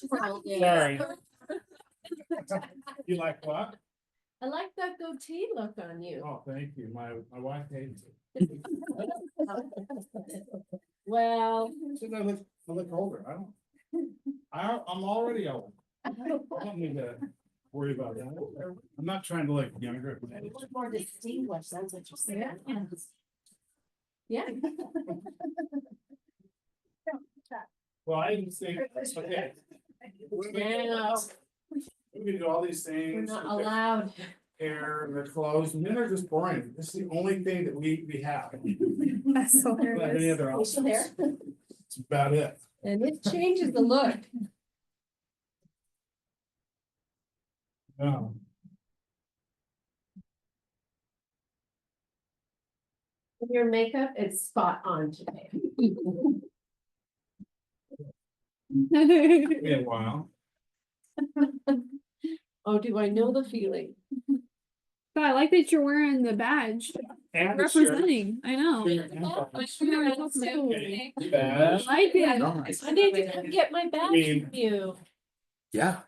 Sorry. You like what? I like that goatee look on you. Oh, thank you. My wife hates it. Well, She said I look older. I'm already old. I don't need to worry about that. I'm not trying to look younger. more distinguished, that's what you're saying. Yeah. Well, I didn't think, okay. Yeah. We can do all these We're things. not allowed. Hair and their clothes, and then they're just boring. This is the only thing that we have. That's so We don't have any other Facial hair. options. That's about it. And it changes the look. No. Your makeup is spot on today. Been a while. Oh, do I know the feeling? But I like that you're wearing the badge. And the shirt. Representing. I know. Shirt and Oh, buttons. my shirt too. Okay, I badge. like it. I need to come get my badge mean- from you. Yeah,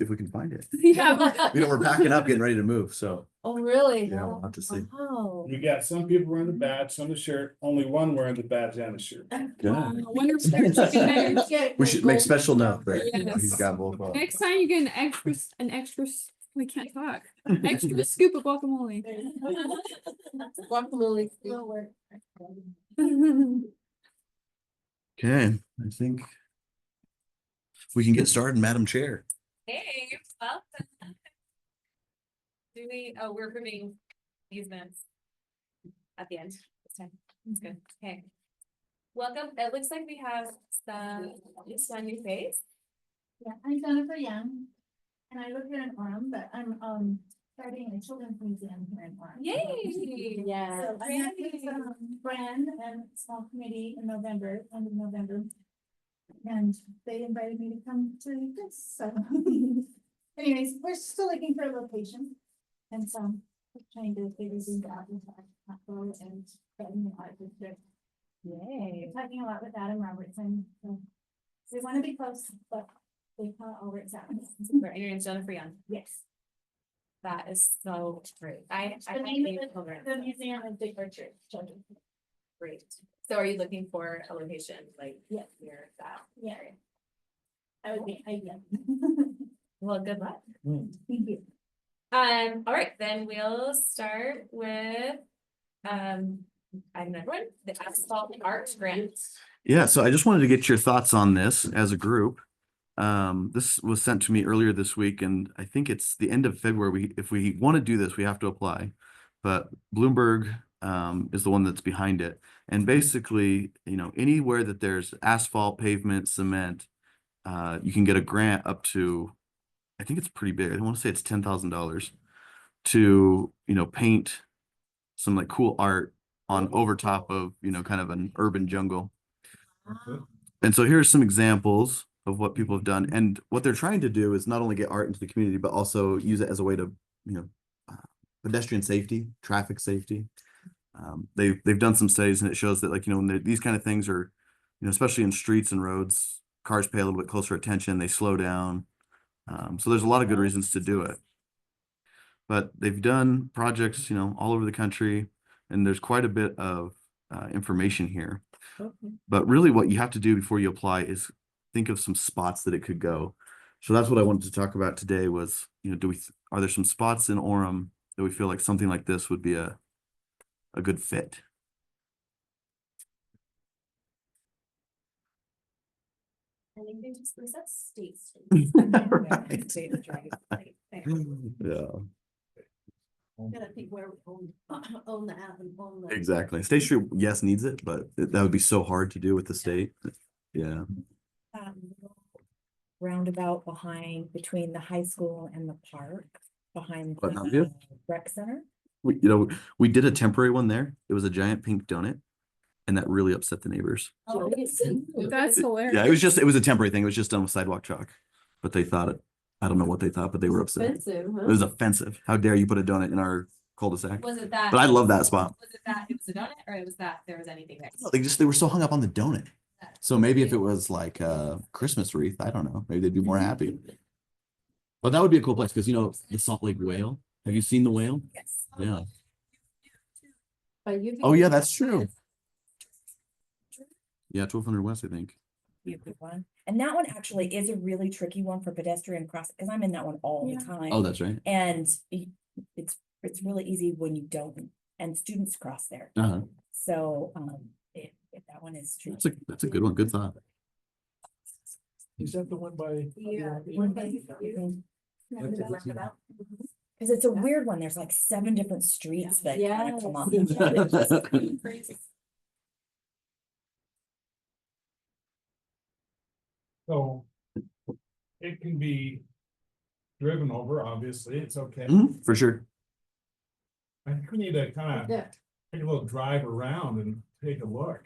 if we can find it. Yeah. You know, we're packing up, getting ready to move, so Oh, really? yeah, we'll have to see. Oh. We got some people wearing the badge, some the shirt, only one wearing the badge and the shirt. Good. Wonderful. Next We should make special note that Yes. he's got both. time you get we can't talk. Extra scoop of guacamole. Guacamole. Okay, I think we can get started, Madam Chair. Hey, well. We're approving these minutes at the end this time. That's good. Okay. Welcome. It looks like we have just one new face. Yeah, I'm Jennifer Young, and I live here in Orem, but I'm starting a children's museum here in Orem. Yay! Yeah. So I met with Brand and small committee in November, end of November. And they invited me to come to this, so. Anyways, we're still looking for a location. And so we're trying to figure things out with Apple and getting the art district. Yay. We're talking a lot with Adam Robertson, so we want to be close, but they can't all work out. Super. And your name's Jennifer Young. Yes. That is so great. I The name of the museum is Big Orchard Children. Great. So are you looking for a location like Yes. near that? Yeah. I would be, yeah. Well, good luck. Thank you. All right, then we'll start with item number one, the asphalt art grant. Yeah, so I just wanted to get your thoughts on this as a group. This was sent to me earlier this week, and I think it's the end of February. If we want to do this, we have to apply. But Bloomberg is the one that's behind it. And basically, you know, anywhere that there's asphalt, pavement, cement, you can get a grant up to, I think it's pretty big. I want to say it's $10,000 to, you know, paint some like cool art on over top of, you know, kind of an urban jungle. And so here's some examples of what people have done. And what they're trying to do is not only get art into the community, but also use it as a way to, you know, pedestrian safety, traffic safety. They've done some studies, and it shows that, like, you know, when these kind of things are, you know, especially in streets and roads, cars pay a little bit closer attention, they slow down. So there's a lot of good reasons to do it. But they've done projects, you know, all over the country, and there's quite a bit of information here. But really what you have to do before you apply is think of some spots that it could go. So that's what I wanted to talk about today was, you know, are there some spots in Orem that we feel like something like this would be a good fit? I think they just was that state. Right. State attorney, like, Yeah, Gotta think where we own the app and own the. exactly. State Street, yes, needs it, but that would be so hard to do with the state. Yeah. Roundabout between the high school and the park, behind What, the Mountain View? rec center. We did a temporary one there. It was a giant pink donut, and that really upset the neighbors. Oh, That's hilarious. Yeah, it was a temporary thing. It was just done with sidewalk chalk, but they thought it. I don't know what they thought, but they were upset. expensive, huh? It was offensive. How dare you put a donut in our cul-de-sac? Was it that? But I love that spot. Was it that it was a donut, or it was that there was anything there? No, they were so hung up on the donut. So maybe if it was like a Christmas wreath, I don't know, maybe they'd be more happy. But that would be a cool place because you know, the Salt Lake Whale. Have you seen the whale? Yes. Yeah. But you Oh, can- yeah, that's true. Yeah, 1200 West, I think. Be a good one. And that one actually is a really tricky one for pedestrian cross, because I'm in that one all the Yeah. time. Oh, that's right. And it's really easy when you don't, and students cross there. Uh-huh. So, if that one is true. That's a good one. Good thought. Is that the one by? Yeah. Cause it's a weird one. There's like 7 different streets that kind of come up. So it can be driven over, obviously, it's okay. Mhm, for sure. I think we need to kind of Yeah. take a little drive around and take a look.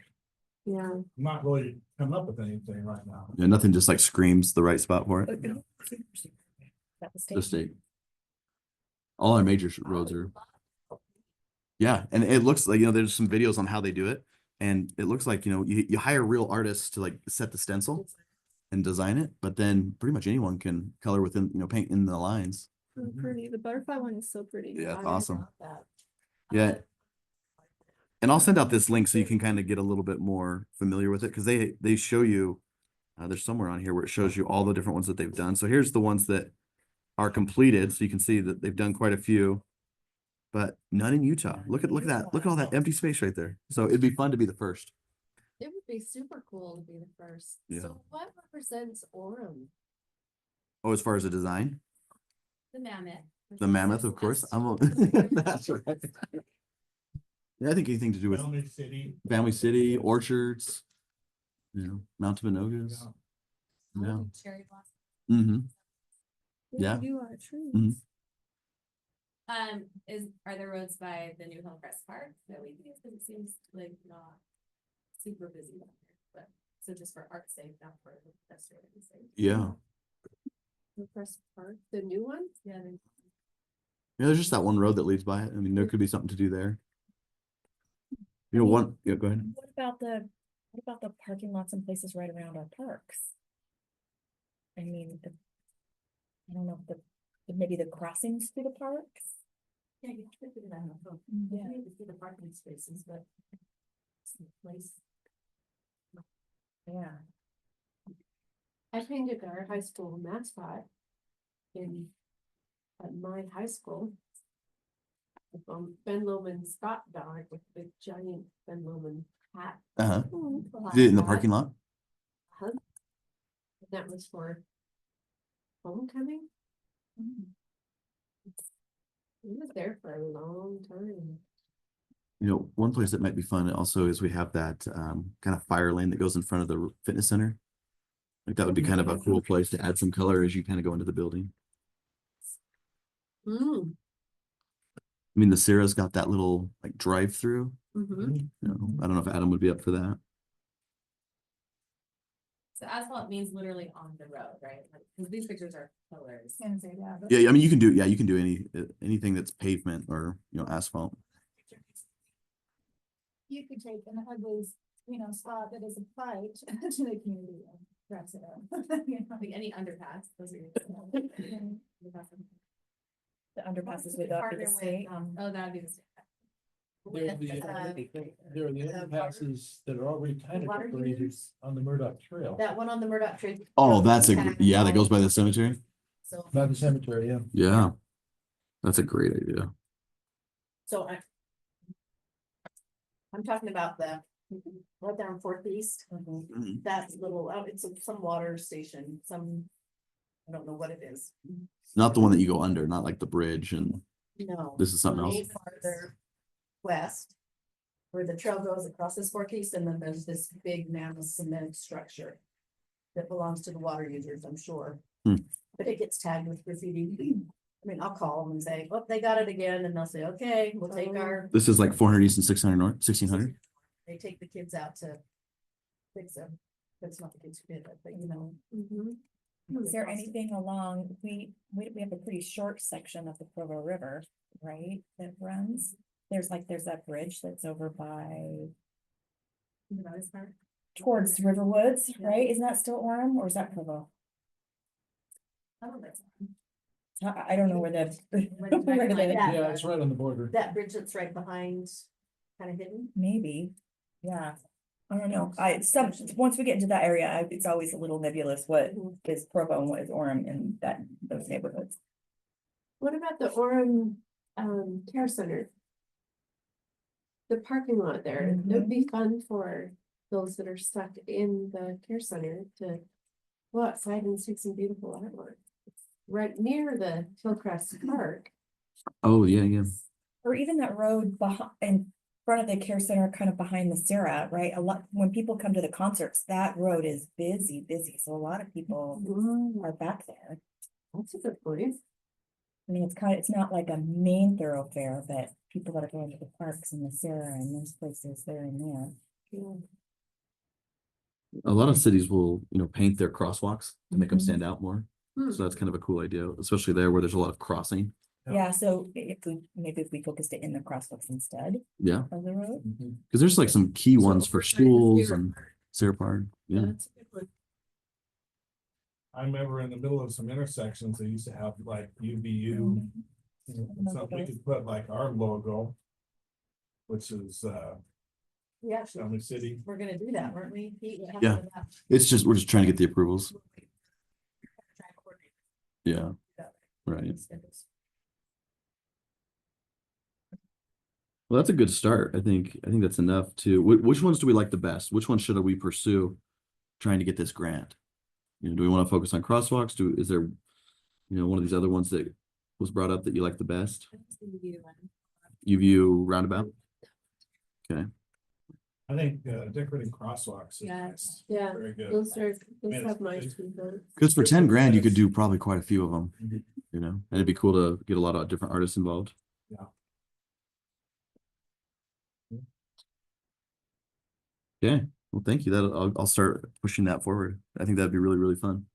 Yeah. I'm not really coming up with anything right now. Yeah, nothing just like screams the right spot for it. That was The state. All our major roads are. Yeah, and it looks like, you know, there's some videos on how they do it. And it looks like, you know, you hire real artists to like set the stencil and design it, but then pretty much anyone can color within, you know, paint in the lines. So pretty. The butterfly one is so pretty. Yeah, it's I awesome. love that. Yeah. And I'll send out this link so you can kind of get a little bit more familiar with it because they show you, there's somewhere on here where it shows you all the different ones that they've done. So here's the ones that are completed. So you can see that they've done quite a few, but none in Utah. Look at that. Look at all that empty space right there. So it'd be fun to be the first. It would be super cool to be the first. Yeah. So what represents Orem? Oh, as far as the design, The mammoth. the mammoth, of course. That's right. Yeah, I think anything to do with Family City. Family City, orchards, you know, Mount Minogas. Yeah. Yeah. Cherry blossom. Mm-hmm. We Yeah. do a lot of trees. Mhm. Are there roads by the New Hillcrest Park that we can use? Cause it seems like not super busy down here, but so just for art's sake, not for pedestrian sake. Yeah. The first part, the new one? Yeah. Yeah, there's just that one road that leads by it. I mean, there could be something to do there. You know, one, yeah, go ahead. What about the parking lots and places right around our parks? I mean, I don't know, maybe the crossings through the parks? Yeah, you have to do that. Yeah. You need to see the parking spaces, but. It's the place. Yeah. I painted our high school mascot. At my high school. Ben Lomond Scott dog with the giant Ben Lomond hat. Uh-huh. Oh, Did it in the parking lot? That was for homecoming. He was there for a long time. You know, one place that might be fun also is we have that kind of fire lane that goes in front of the fitness center. Like that would be kind of a cool place to add some color as you kind of go into the building. Mm. I mean, the Sarah's got that little like drive-through. Mm-hmm. You know, I don't know if Adam would be up for that. So asphalt means literally on the road, right? Like, cause these pictures are colors. Can say that, but- Yeah, I mean, you can do anything that's pavement or, you know, asphalt. You could take an ugly, spot that is a fight to the community and dress it up. You know? Like any underpass, those are. The underpasses would up to the state. Oh, that would be the state. There are the underpasses that are already kind of Water created users. on the Murdoch Trail. That one on the Murdoch Tree. Oh, yeah, that goes by the cemetery. So, By the cemetery, yeah. Yeah. That's a great idea. so I'm talking about right down Fourth East, that little, it's some water station, I don't know what it is. Not the one that you go under, not like the bridge and No. this is something else. Way farther west, where the trail goes across this Fourth East, and then there's this big mammoth cement structure that belongs to the water users, I'm sure. Hmm. But it gets tagged with graffiti. I mean, I'll call them and say, well, they got it again, and they'll say, okay, we'll take our, This is like 400 East and 600 North, 1600. they take the kids out to fix them. That's not the kids who did it, but you know. Is there anything along, we have a pretty short section of the Provo River, right, that runs? There's that bridge that's over by, towards Riverwoods, right? Isn't that still Orem or is that Provo? I don't know where that. where the- Yeah. Yeah, it's right on the border. That bridge that's right behind, kind of hidden. Maybe, yeah. I don't know. Once we get into that area, it's always a little nebulous what is Provo and what is Orem in those neighborhoods. What about the Orem Care Center? The parking lot there, it would be fun for those that are stuck in the care center to go outside and see some beautiful artwork. It's right near the Hillcrest Park. Oh, yeah, yeah. Or even that road in front of the care center, kind of behind the Sarah, right? A lot, when people come to the concerts, that road is busy. So a lot of people are back there. That's a good point. I mean, it's not like a main thoroughfare, but people that are going to the parks and the Sarah and those places there and there. Yeah. A lot of cities will, paint their crosswalks to make them Mhm. stand out more. Hmm. So that's kind of a cool idea, especially there where there's a lot of crossing. Yeah. Yeah, so maybe if we focused it in the crosswalks instead Yeah, of the road. because there's like some key ones for schools and Sarah Park. Yeah. That's a good one. I remember in the middle of some intersections, they used to have like UVU. Something we could put like our logo. Which is We actually, Shelby City. we're gonna do that, weren't we? Pete? What happened Yeah. to that? We're just trying to get the approvals. Try and coordinate Yeah, that. right. Schedules. Well, that's a good start. I think that's enough to, which ones do we like the best? Which ones should we pursue trying to get this grant? Do we want to focus on crosswalks? Is there, one of these other ones that was brought up that you like the best? You view roundabout? Okay. I think decorating crosswalks. is Yeah. nice. Yeah, Very good. those Man, have it's nice big. people. Because for 10 grand, you could do probably quite a few of them, Mhm. and it'd be cool to get a lot of different artists involved. Yeah. Okay, well, thank you. I'll start pushing that forward. I think that'd be really, really fun.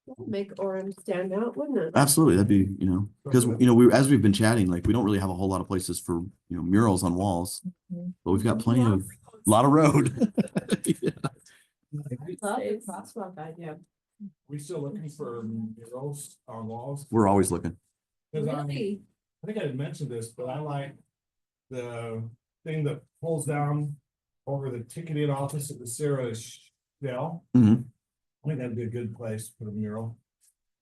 That'd make Orem stand out, wouldn't it? Absolutely, that'd be, because, as we've been chatting, like, we don't really have a whole lot of places for, murals on walls, but we've got plenty of, lot of road. Yeah. Love the crosswalk idea. We still looking for murals on walls? We're always looking. Cause Really? I think I had mentioned this, but I like the thing that pulls down over the ticketing office at the Sarah Shell. Mhm. I think that'd be a good place to put a mural.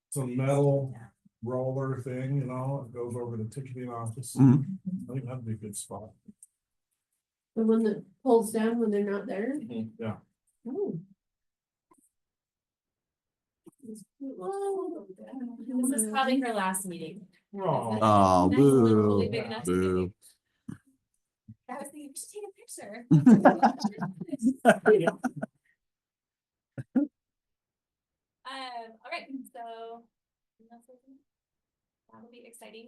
It's a metal roller thing, it goes over the ticketing office. Mhm. I think that'd be a good spot. The one that pulls down when they're not there? Yeah. Oh. This is probably her last meeting. Oh, Oh, Nice little boo, really big enough to get boo. you. I was thinking, just take a picture. All right, so. That'll be exciting.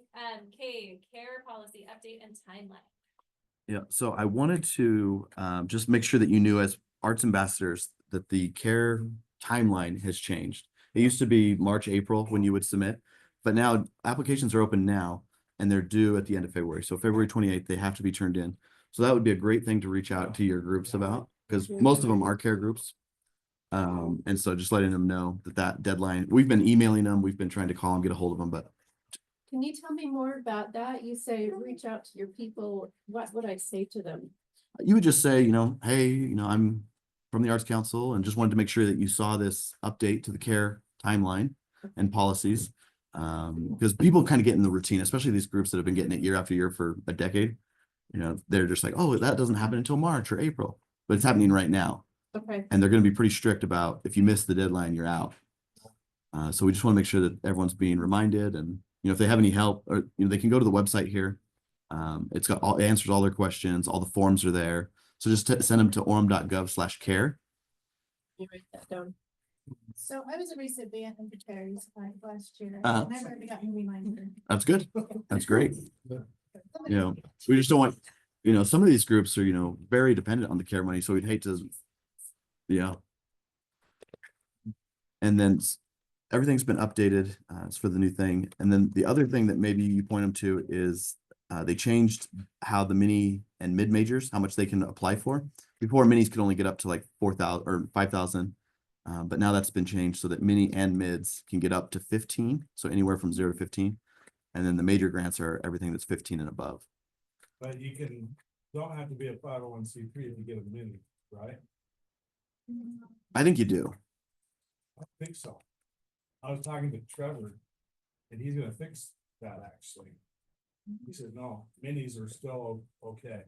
Care policy update and timeline. Yeah, so I wanted to just make sure that you knew as arts ambassadors that the care timeline has changed. It used to be March, April when you would submit, but now applications are open now and they're due at the end of February. So February 28th, they have to be turned in. So that would be a great thing to reach out to your groups about, because most of them are care groups. And so just letting them know that deadline, we've been emailing them, we've been trying to call them, get a hold of them, but Can you tell me more about that? You say, reach out to your people. What would I say to them? you would just say, hey, I'm from the Arts Council and just wanted to make sure that you saw this update to the care timeline and policies. Because people kind of get in the routine, especially these groups that have been getting it year after year for a decade. They're just like, oh, that doesn't happen until March or April, but it's happening right now. Okay, And they're going to be pretty strict about if you miss the deadline, you're out. So we just want to make sure that everyone's being reminded, and if they have any help, or they can go to the website here. It's got it answers all their questions, all the forms are there. So just send them to orem.gov/care. you write that down. So I was a recipient of the charities flag last year. Uh-huh. I never got a reminder. That's good. That's great. Somebody- We just don't want, some of these groups are, very dependent on the care money, so we'd hate to, yeah. And then everything's been updated, it's for the new thing. And then the other thing that maybe you point them to is they changed how the mini and mid majors, how much they can apply for. Before minis could only get up to like 4,000 or 5,000. But now that's been changed so that mini and mids can get up to 15. So anywhere from 0 to 15. And then the major grants are everything that's 15 and above. But you don't have to be a 501c3 if you get a mini, right? I think you do. I don't think so. I was talking to Trevor, and he's gonna fix that actually. He said, no, minis are still okay,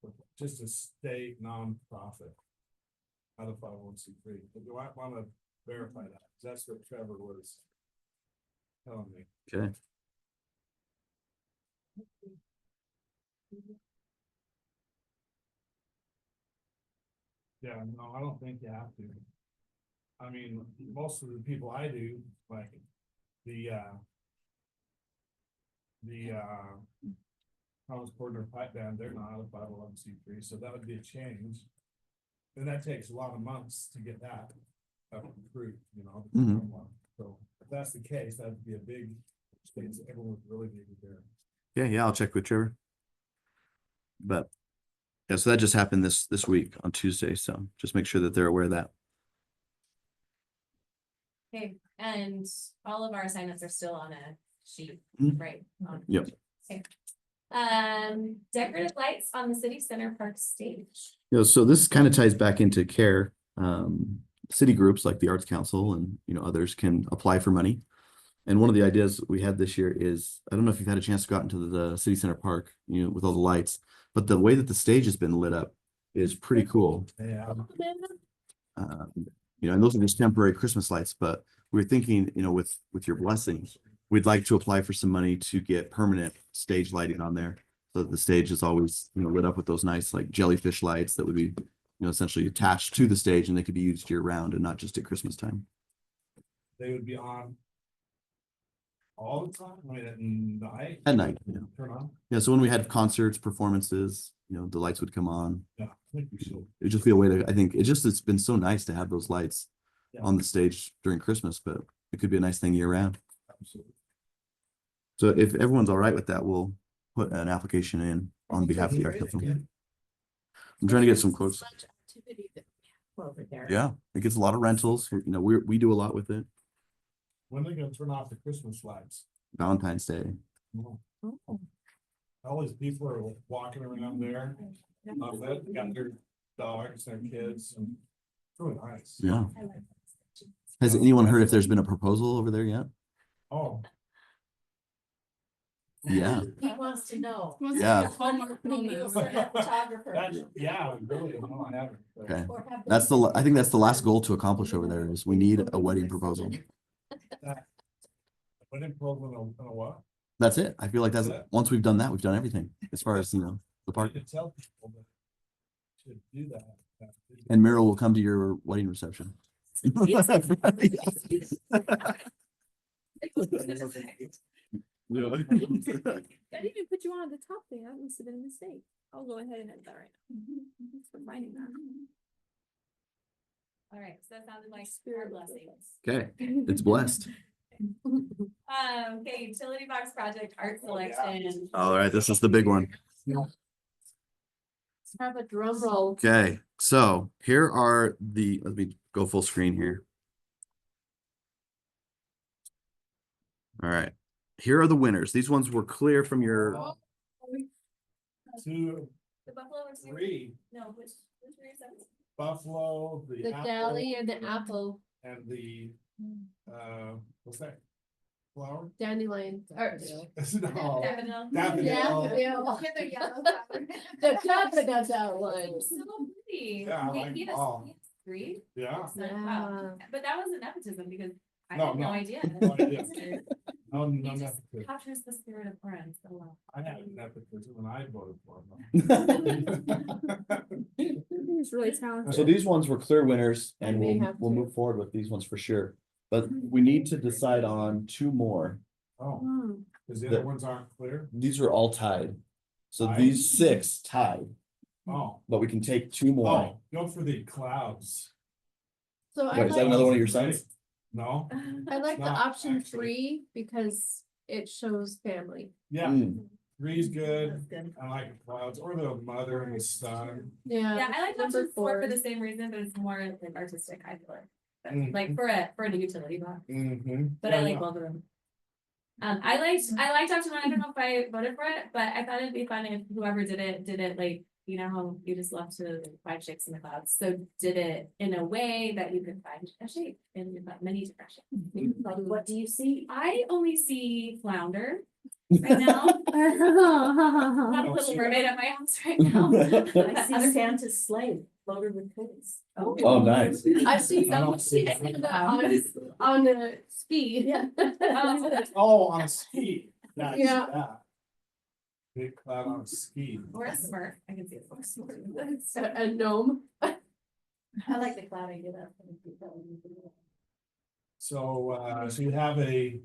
but just a state nonprofit. Not a 501c3, but do I wanna verify that? 'Cause that's what Trevor was telling me. Okay. Yeah, no, I don't think you have to. I mean, most of the people I do, like, the Thomas Porter Pipe Band, they're not a 501c3, so that would be a change. And that takes a lot of months to get that approved, you know. Mhm. So if that's the case, that'd be a big expense everyone would really need to bear. Yeah, I'll check with Trevor. But yeah, so that just happened this week on Tuesday. So just make sure that they're aware of that. Okay, and all of our assignments are still on a sheet, Mhm. right? Yep. Okay. Decorative lights on the city center park stage. You know, so this kind of ties back into care. City groups like the Arts Council and others can apply for money. And one of the ideas we had this year is, I don't know if you've had a chance to go out into the city center park, with all the lights, but the way that the stage has been lit up is pretty cool. Yeah. And those are just temporary Christmas lights, but we're thinking, with your blessings, we'd like to apply for some money to get permanent stage lighting on there. So that the stage is always, lit up with those nice like jellyfish lights that would be, essentially attached to the stage, and they could be used year round and not just at Christmas time. They would be on all the time, I mean, at night. At night, yeah. Turn on, Yeah, so when we had concerts, performances, the lights would come on. yeah, I think we should. It'd just be a way to, I think it's been so nice to have those lights Yeah. on the stage during Christmas, but it could be a nice thing year round. Absolutely. So if everyone's all right with that, we'll put an application in on behalf of the Arts Council. I'm trying to get some quotes. Such activity that we have over there. Yeah, it gets a lot of rentals. We do a lot with it. When are they gonna turn off the Christmas lights? Valentine's Day. All these people are walking around there, they got their dogs, their kids, and it's really nice. Yeah. Has anyone heard if there's been a proposal over there yet? Oh, Yeah. He wants to know. Yeah. Photographer. that's, yeah, really, no, I haven't. but- Okay. Or have That's I think that's the last goal to accomplish over there is we need a wedding proposal. Wedding program in a what? That's it. I feel like that's, once we've done that, we've done everything as far as, the I park. could tell people that should do that. And Meryl will come to your wedding reception. I didn't even put you on at the top there. That must have been a mistake. I'll go ahead and edit that right now. Thanks for finding that. All right, so that sounded like spirit blessings. Okay, it's blessed. Okay, utility box project, art selection. All right, this is the big one. Let's have a drum roll. Okay, so here are let me go full screen here. All right, here are the winners. These ones were clear from your, 2, The Buffalo or 3, No, which were your sevens? Buffalo, The apple, deli and the apple, and the, what's that? Flower? dandelion, or No. Daffodil. Daffodil. the daffodil one. So pretty. Yeah, I Wait, like he has all. 3? Yeah. Wow, but that wasn't nepotism because I No, had no no. idea. No idea. No, He no, just nepotism. captures the spirit of Orem so well. I had nepotism and I voted for him. He's really talented. so these ones were clear winners and I may we'll have we'll to. move forward with these ones for sure. But we need to decide on 2 more. Oh, because the other ones aren't clear? These are all tied. So Tied? these 6 tied, Oh, but we can take 2 more. oh, go for the clouds. So Wait, is that another one of your sons? No, I like the Not option actually. 3 because it shows family. yeah, Mm, Three's good. That's good. I like the clouds or the mother and the son. Yeah, I like number option four for four. the same reason, but it's more like artistic, I feel like. Mhm. Like for a utility box, Mm-hmm. but I like both of them. I liked option one, I don't know if I voted for it, but I thought it'd be fun if whoever did it like, you know how you just love to find shapes in the clouds, so did it in a way that you could find a shape in many different shapes. Like, what do you see? I only see flounder right now. Not a little mermaid at my house right now. I see Santa's sleigh loaded with toys. Oh, nice. I've seen I don't some see on a ski. Yeah. Oh, on a ski. That's Yeah. that. Big cloud on a ski. Or a smurf, I can see it. Or a smurf. A gnome. I like the cloud idea. So you have a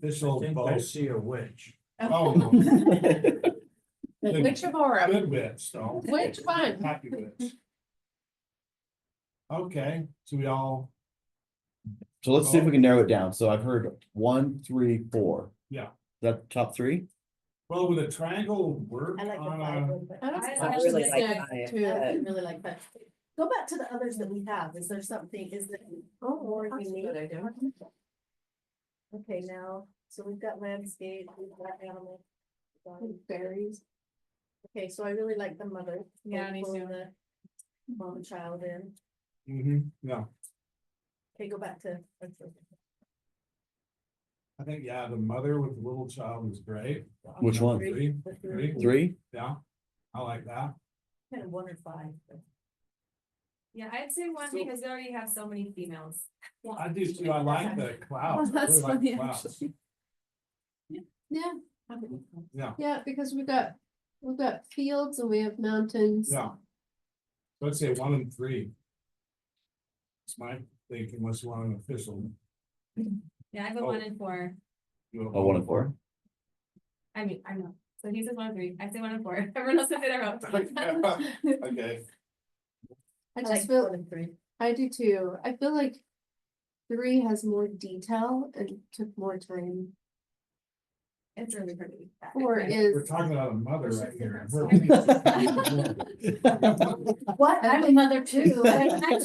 official I vote. see a witch. Oh, no. Which of Orem? Good witch, though. Which one? Happy witch. Okay, so we all, So let's see if we can narrow it down. So I've heard 1, 3, 4. Yeah. That top 3? well, with a triangle work I like the on five a, one, but I don't I think really it's like good, five. too. I really like that. Go back to the others that we have. Is there something, is there more unique? Okay, now, so we've got landscape, we've got animal. Berries. Okay, so I really like the mother. Yeah, me pulling too. the mom and child in. yeah, Okay, go back to. I think, yeah, the mother with the little child is great. Which one? Three, The three, 3? yeah, I like that. Kind of 1 or 5. Yeah, I'd say one because they already have so many females. I do too, I like the clouds. I That's really like the funny, clouds. actually. Yeah, Yeah, yeah, because we've got fields and we have mountains. yeah. Let's say 1 and 3. It's my thinking, unless you want an official. Yeah, I go 1 and 4. You Oh, 1 and 4. I mean, I know. So he says 1 and 3. I say 1 and 4. Everyone else says their own. Okay, I I just like feel, 1 and 3. I do too. I feel like 3 has more detail and took more time. It's really pretty. 4 we're is, talking about a mother right here. What? I'm a mother too.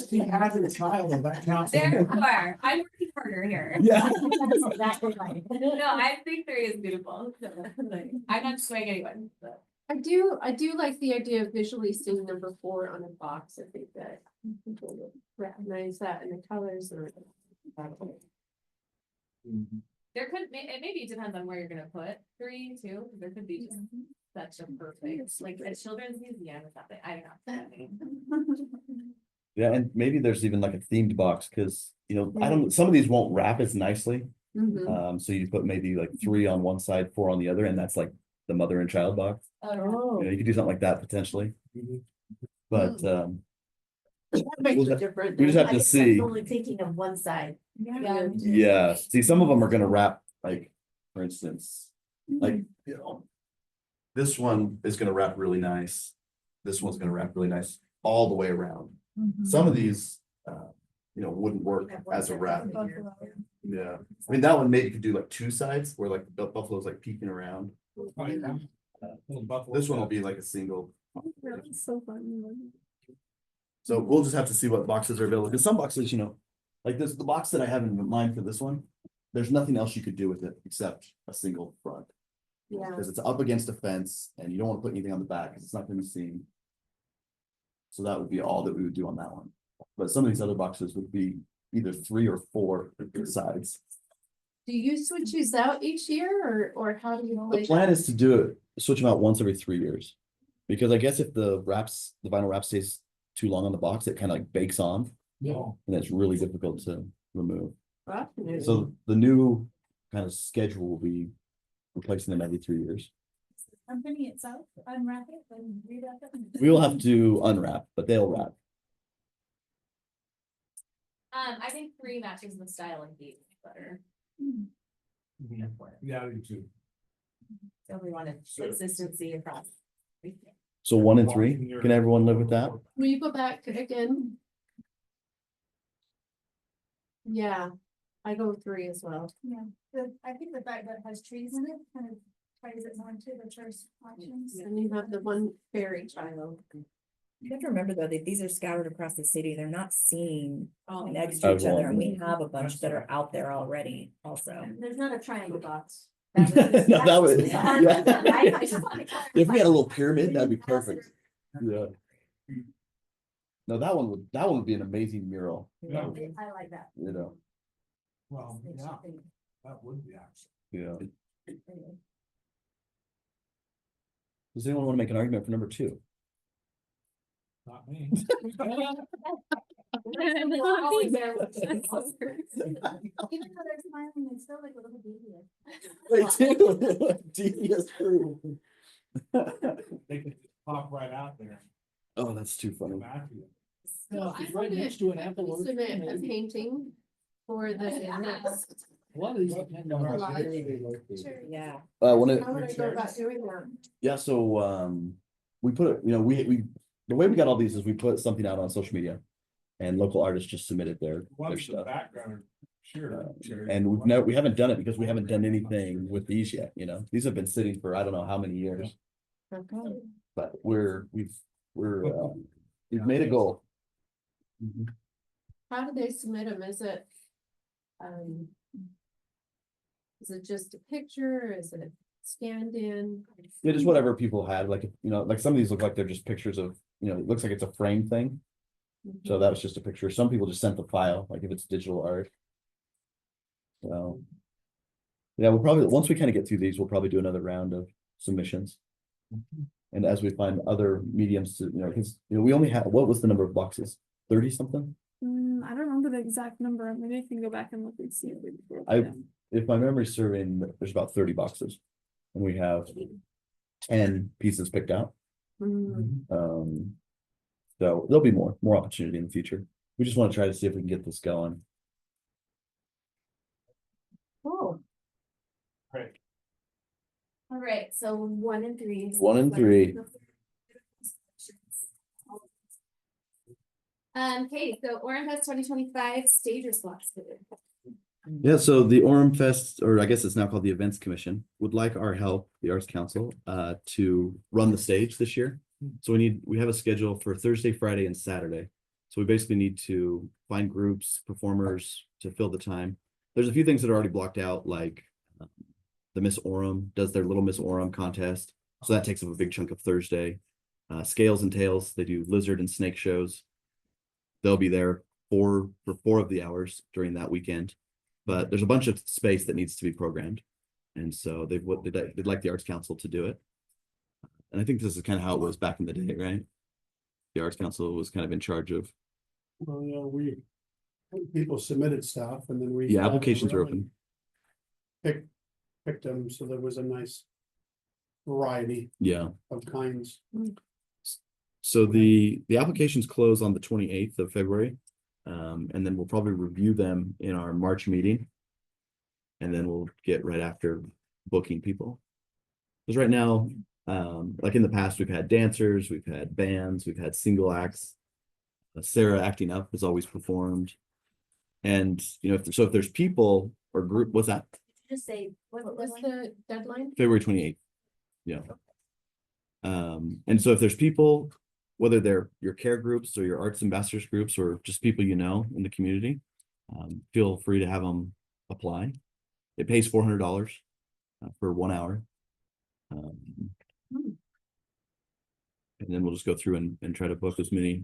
She has a child, and that counts. Therefore, I'm working harder here. Yeah. Exactly right. No, I think 3 is beautiful. Like, I'm not swaying anyone, but. I do like the idea of visually seeing number 4 on a box. I think that people would recognize that in the colors or. There could, it maybe depends on where you're gonna put 3 too, because there could be just such a perfect, like a children's museum or something, I don't know. Yeah, and maybe there's even like a themed box because, I don't, some of these won't wrap as nicely. Mhm. So you put maybe like 3 on one side, 4 on the other, and that's like the mother and child box. Oh. You could do something like that potentially, Mhm. but, That makes We'll it just- different. we just then. have to I guess see. I'm only thinking of one side. Yeah. Yeah, see, some of them are gonna wrap, like, for instance, like, this one is gonna wrap really nice. This one's gonna wrap really nice all the way around. Some of these, wouldn't work as a wrap. Yeah, I mean, that one maybe could do like 2 sides where like the buffalo's like peeking around. Little buffalo. This one will be like a single. That's so fun. So we'll just have to see what boxes are available, because some boxes, like this, the box that I have in mind for this one, there's nothing else you could do with it except a single front. Yeah. Because it's up against a fence and you don't want to put anything on the back because it's not gonna be seen. So that would be all that we would do on that one. But some of these other boxes would be either 3 or 4 sides. Do you switch these out each year or how do you? The play plan that? is to do it, switch them out once every 3 years. Because I guess if the vinyl wrap stays too long on the box, it kind of like bakes on No, and it's really difficult to remove. Fascinating. So the new kind of schedule will be replacing them every 3 years. Company itself, unwrap it and rewrap it. We will have to unwrap, but they'll wrap. I think 3 matches the style of these better. yeah, I do too. So we wanted consistency across. So 1 and 3, can everyone live with that? Will you go back again? Yeah, I go with 3 as well. Yeah, I think the fact that it has trees in it kind of ties it more to the tourist options. And you have the one fairy child. You have to remember though, that these are scattered across the city. They're not seen Oh, next to each other, and we Well, have a bunch that are out there already also. There's not a triangle box. No, that would, yeah. I just wanna clarify. If we had a little pyramid, that'd be perfect. Yeah. No, that one would be an amazing mural, Yeah, I like that. you know, well, yeah, that would be actually. yeah. Does anyone want to make an argument for number 2? Not me. Even though they're smiling, they still like a little devious. They do. Devious group. They could pop right out there. Oh, that's too funny. Matthew. So I want to submit a painting for the next. A lot of these. depend on our Live. area, like the- Sure. Yeah. When it, How would I go about doing that? yeah, so, we put, you know, we, the way we got all these is we put something out on social media. And local artists just submitted their Ones in the stuff. background, sure. And we haven't done it because we haven't done anything with these yet, you know, these have been sitting for I don't know how many years, Okay. but we've made a goal. How do they submit them? Um. Is it just a picture? Is it scanned in? Yeah, just whatever people had, like, you know, like some of these look like they're just pictures of, you know, it looks like it's a frame thing. So that was just a picture. Some people just sent the file, like if it's digital art. So. Yeah, we'll probably, once we kind of get through these, we'll probably do another round of submissions. And as we find other mediums to, you know, because, you know, we only have, what was the number of boxes? 30 something? I don't remember the exact number. Maybe I can go back and look and see. If we broke it I, down. if my memory's serving, there's about 30 boxes. And we have 10 pieces picked out. Mm, So there'll be more opportunity in the future. We just want to try to see if we can get this going. Cool. Right. All right, so 1 and 3. 1 and 3. Okay, so Orem Fest 2025 stage response. Yeah, so the Orem Fest, or I guess it's now called the Events Commission, would like our help, the Arts Council, to run the stage this year. So we have a schedule for Thursday, Friday, and Saturday. So we basically need to find groups, performers to fill the time. There's a few things that are already blocked out, like the Miss Orem does their Little Miss Orem contest. So that takes up a big chunk of Thursday. Scales and Tails, they do lizard and snake shows. They'll be there for 4 of the hours during that weekend. But there's a bunch of space that needs to be programmed. And so they'd like the Arts Council to do it. And I think this is kind of how it was back in the day, right? The Arts Council was kind of in charge of. Well, yeah, people submitted stuff and then we. Yeah, applications are open. Picked them, so there was a nice variety Yeah. of kinds. So the applications close on the 28th of February. And then we'll probably review them in our March meeting. And then we'll get right after booking people. Because right now, like in the past, we've had dancers, we've had bands, we've had single acts. Sarah acting up has always performed. And, you know, if there's people or group, what's that? Just say, What was the deadline? February 28th. Yeah. And so if there's people, whether they're your care groups or your arts ambassadors groups, or just people you know in the community, feel free to have them apply. It pays $400 for 1 hour. And then we'll just go through and try to book as many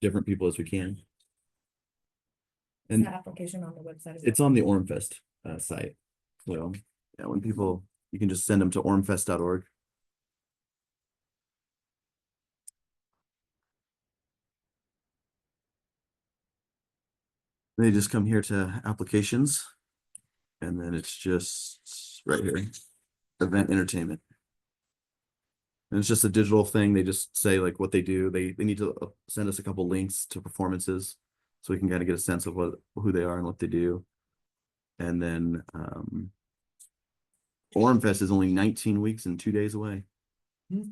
different people as we can. Is And the application on the website? as it's on the Orem Fest site. So yeah, when people, you can just send them to oremfest.org. They just come here to applications. And then it's just right here, event entertainment. And it's just a digital thing. They just say like what they do. They need to send us a couple links to performances so we can kind of get a sense of who they are and what they do. And then Orem Fest is only 19 weeks and 2 days away. Yeah,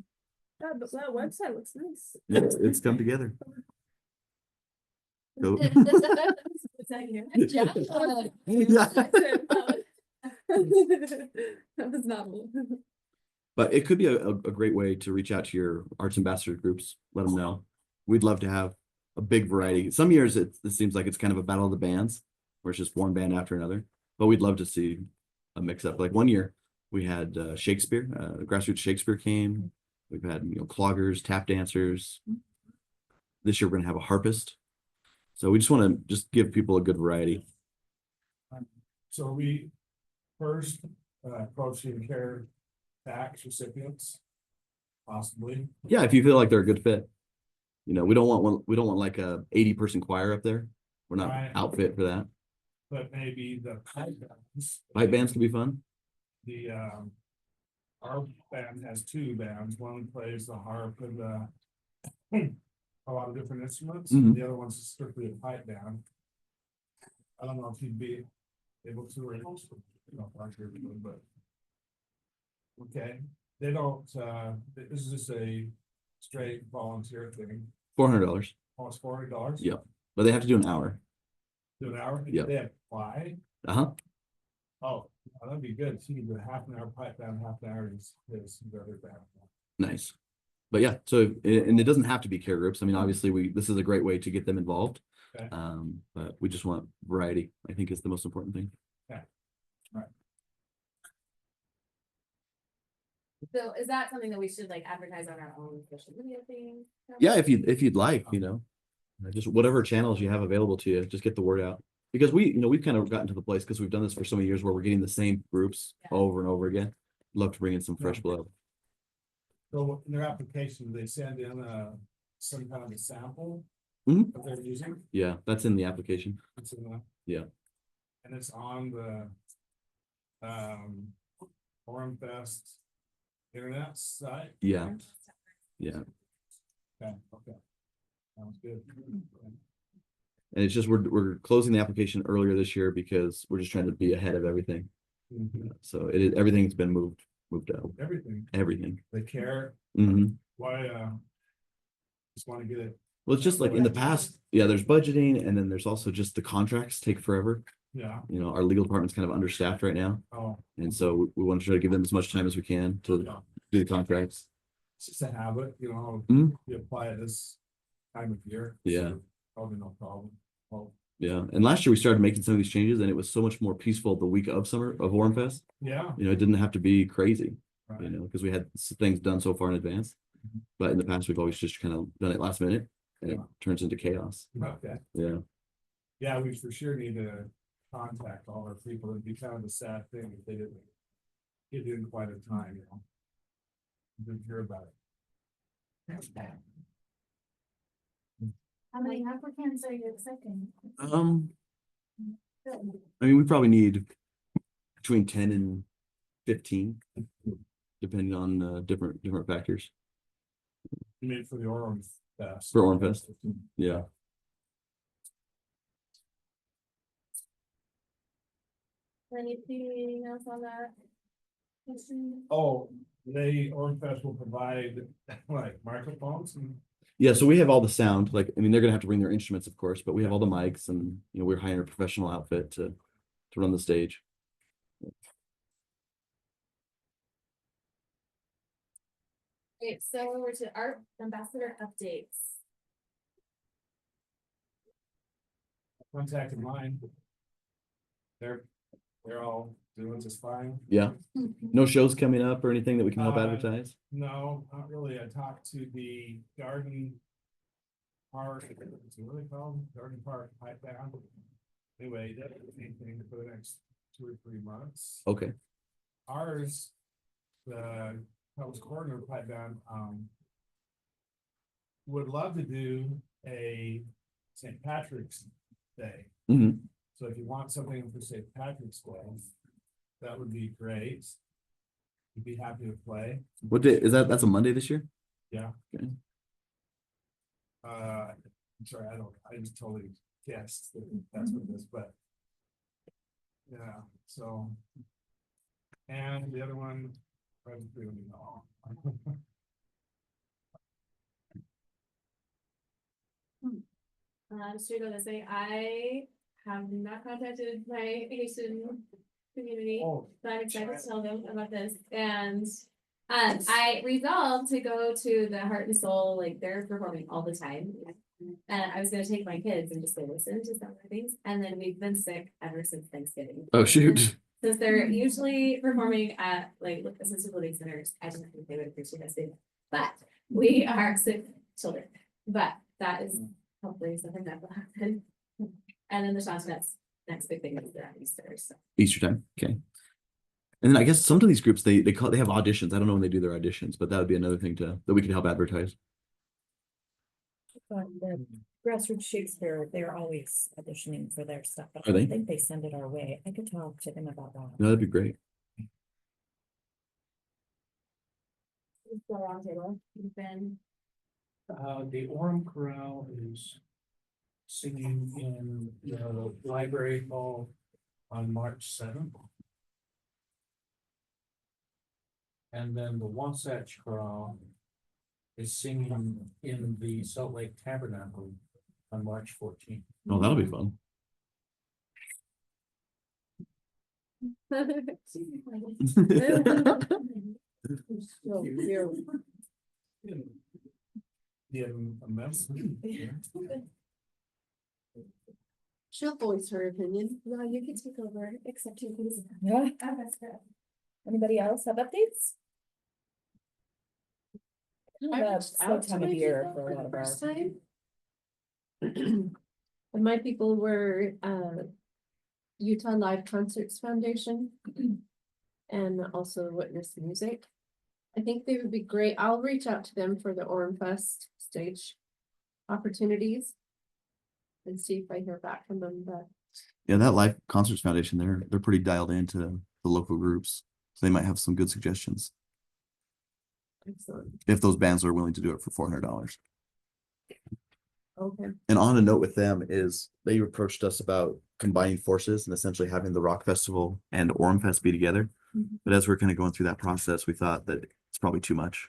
but that website looks nice. It's come together. Go. Good job. Yeah. That was not me. But it could be a great way to reach out to your arts ambassador groups, let them know. We'd love to have a big variety. Some years it seems like it's kind of a battle of the bands, where it's just one band after another. But we'd love to see a mix up. Like one year we had Shakespeare, grassroots Shakespeare came. We've had, cloggers, tap dancers. This year we're gonna have a harpist. So we just want to just give people a good variety. So we first approaching care tax recipients. Possibly, Yeah, if you feel like they're a good fit. We don't want like a 80-person choir up there. We're not Right. outfit for that. but maybe the pipe bands. Pipe bands can be fun. The our band has two bands. One plays the harp and a lot of different instruments. Mhm. The other one's strictly a pipe band. I don't know if he'd be able to, or but. Okay, they don't, this is just a straight volunteer thing, $400. almost $40. Yep. But they have to do an hour. Do an hour, Yep. they apply, Uh-huh. oh, that'd be good, so you can do a half an hour pipe band, half an hour is the other band. Nice. But yeah, so and it doesn't have to be care groups. I mean, obviously this is a great way to get them involved. Okay. But we just want variety, I think is the most important thing. So is that something that we should like advertise on our own social media thing? Yeah, if you'd like, just whatever channels you have available to you, just get the word out. Because we've kind of gotten to the place, because we've done this for so many years, where we're getting the same groups over and over again. Love to bring in some fresh blood. So in their application, they send in some kind of a sample Mhm. that they're using. Yeah, that's in the application. It's in the. Yeah. And it's on the Orem Fest internet site. Yeah. Yeah. Okay. Sounds good. And it's just, we're closing the application earlier this year because we're just trying to be ahead of everything. Mhm. So everything's been moved out, Everything, they care, Mhm. why, just wanna get it, Well, it's just like in the past, yeah, there's budgeting, and then there's also just the contracts take forever. yeah, Our legal department's kind of understaffed right now. oh, And so we want to try to give them as much time as we can to yeah. do the contracts. It's just a habit, Mhm. you apply it this time of year. Yeah. so Probably no problem. Oh, Yeah. And last year we started making some of these changes, and it was so much more peaceful the week of Orem Fest. yeah. It didn't have to be crazy, Right. because we had things done so far in advance. Mhm. But in the past, we've always just kind of done it last minute, and it Yeah. turns into chaos. Okay, Yeah. yeah, we for sure need to contact all our people, it'd be kind of a sad thing if they didn't get in quite a time, Didn't hear about it. How many applicants are you accepting? I mean, we probably need between 10 and 15, depending on different factors. You mean for the Orem Fest? For Orem Fest. Yeah. Anything else on that? Question? Oh, Orem Fest will provide like microphones and. Yeah, so we have all the sound, they're gonna have to bring their instruments, of course, but we have all the mics, and we're hiring a professional outfit to run the stage. Okay, so we're to art ambassador updates. Contacted mine. They're all doing just fine. Yeah. No shows coming up or anything that we can help advertise? No, not really. I talked to the garden park, what do they call them? Garden park pipe band. Anyway, that's the same thing for the next 2 or 3 months. Okay. Ours, the Public Corner pipe band, would love to do a St. Patrick's Day. Mhm. So if you want something for St. Patrick's Day, that would be great. We'd be happy to play. What day is that? That's a Monday this year? Yeah. Okay. I'm sorry, I just totally guessed that that's what it is, but. Yeah, so. And the other one, I don't really know. Just to go this way, I have not contacted my Haitian community, Oh, but I'm excited to tell them about this, and I resolved to go to the Heart and Soul, like they're performing all the time. And I was gonna take my kids and just go listen to some of the things, and then we've been sick ever since Thanksgiving. Oh, shoot. Since they're usually performing at like assisted living centers, I don't think they would appreciate us doing that. But we are sick children, but that is hopefully something that will happen. And then the Shasta next big thing is their Easter, so. Easter time, okay. And then I guess some of these groups, they have auditions. I don't know when they do their auditions, but that would be another thing that we could help advertise. But the Grassroots Shakespeare, they're always auditioning for their stuff, but Are I they? think they send it our way. I could talk to them about that. No, that'd be great. The round table, you've been, The Orem Chorale is singing in the library hall on March 7th. And then the Wasatch Chorale is singing in the Salt Lake Tabernacle on March 14th. Oh, that'll be fun. Yeah, a mess. She'll voice her opinion. No, you can take over, except you please. Yeah. Oh, that's good. Anybody else have updates? I Kind of a reached slow out to time my of year people for a lot the of our. first time. And my people were, Utah Live Concerts Foundation. And also Witness Music. I think they would be great. I'll reach out to them for the Orem Fest stage opportunities. And see if I hear back from them, but Yeah, that Life Concerts Foundation, they're pretty dialed into the local groups. So they might have some good suggestions excellent. if those bands are willing to do it for $400. Okay. And on a note with them is they approached us about combining forces and essentially having the Rock Festival and Orem Fest be together. Mhm. But as we're kind of going through that process, we thought that it's probably too much.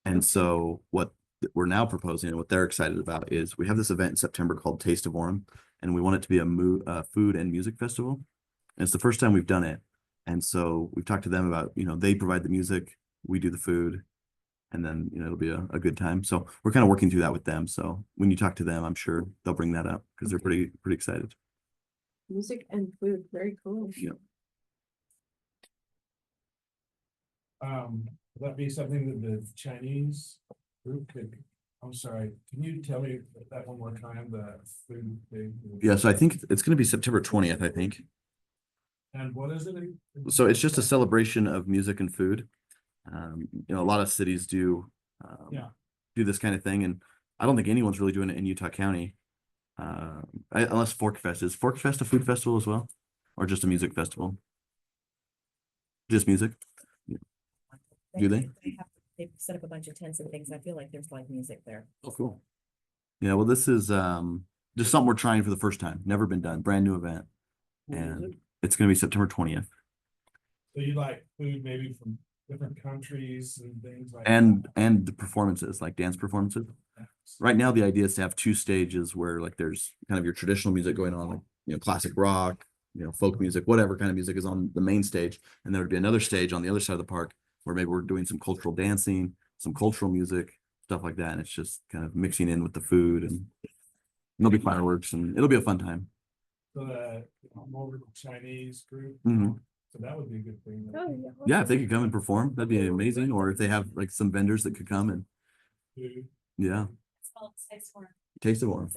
And so what we're now proposing and what they're excited about is we have this event in September called Taste of Orem, and we want it to be a food and music festival. And it's the first time we've done it. And so we've talked to them about, they provide the music, we do the food, and then, it'll be a good time. So we're kind of working through that with them. So when you talk to them, I'm sure they'll bring that up because they're pretty excited. Music and food, very cool. Yeah. Would that be something that the Chinese group could, I'm sorry, can you tell me that one more time, the food thing? Yeah, so I think it's going to be September 20th, I think. And what is it? So it's just a celebration of music and food. A lot of cities do Yeah. do this kind of thing, and I don't think anyone's really doing it in Utah County. Unless Fork Fest. Is Fork Fest a food festival as well? Or just a music festival? Just music? Do they? They've set up a bunch of tents and things. I feel like there's live music there. Oh, cool. Yeah, well, this is just something we're trying for the first time. Never been done. Brand new event. And it's gonna be September 20th. So you like food maybe from different countries and things like. And that? the performances, like dance performances. Yes. Right now, the idea is to have two stages where like there's kind of your traditional music going on, like, classic rock, folk music, whatever kind of music is on the main stage. And there would be another stage on the other side of the park where maybe we're doing some cultural dancing, some cultural music, stuff like that. And it's just kind of mixing in with the food, and there'll be fireworks, and it'll be a fun time. So the over the Chinese group. Mhm. So that would be a good thing. Oh, yeah. Yeah, if they could come and perform, that'd be amazing. Or if they have like some vendors that could come and, Food, yeah, it's called Taste of Orem. taste of Orem.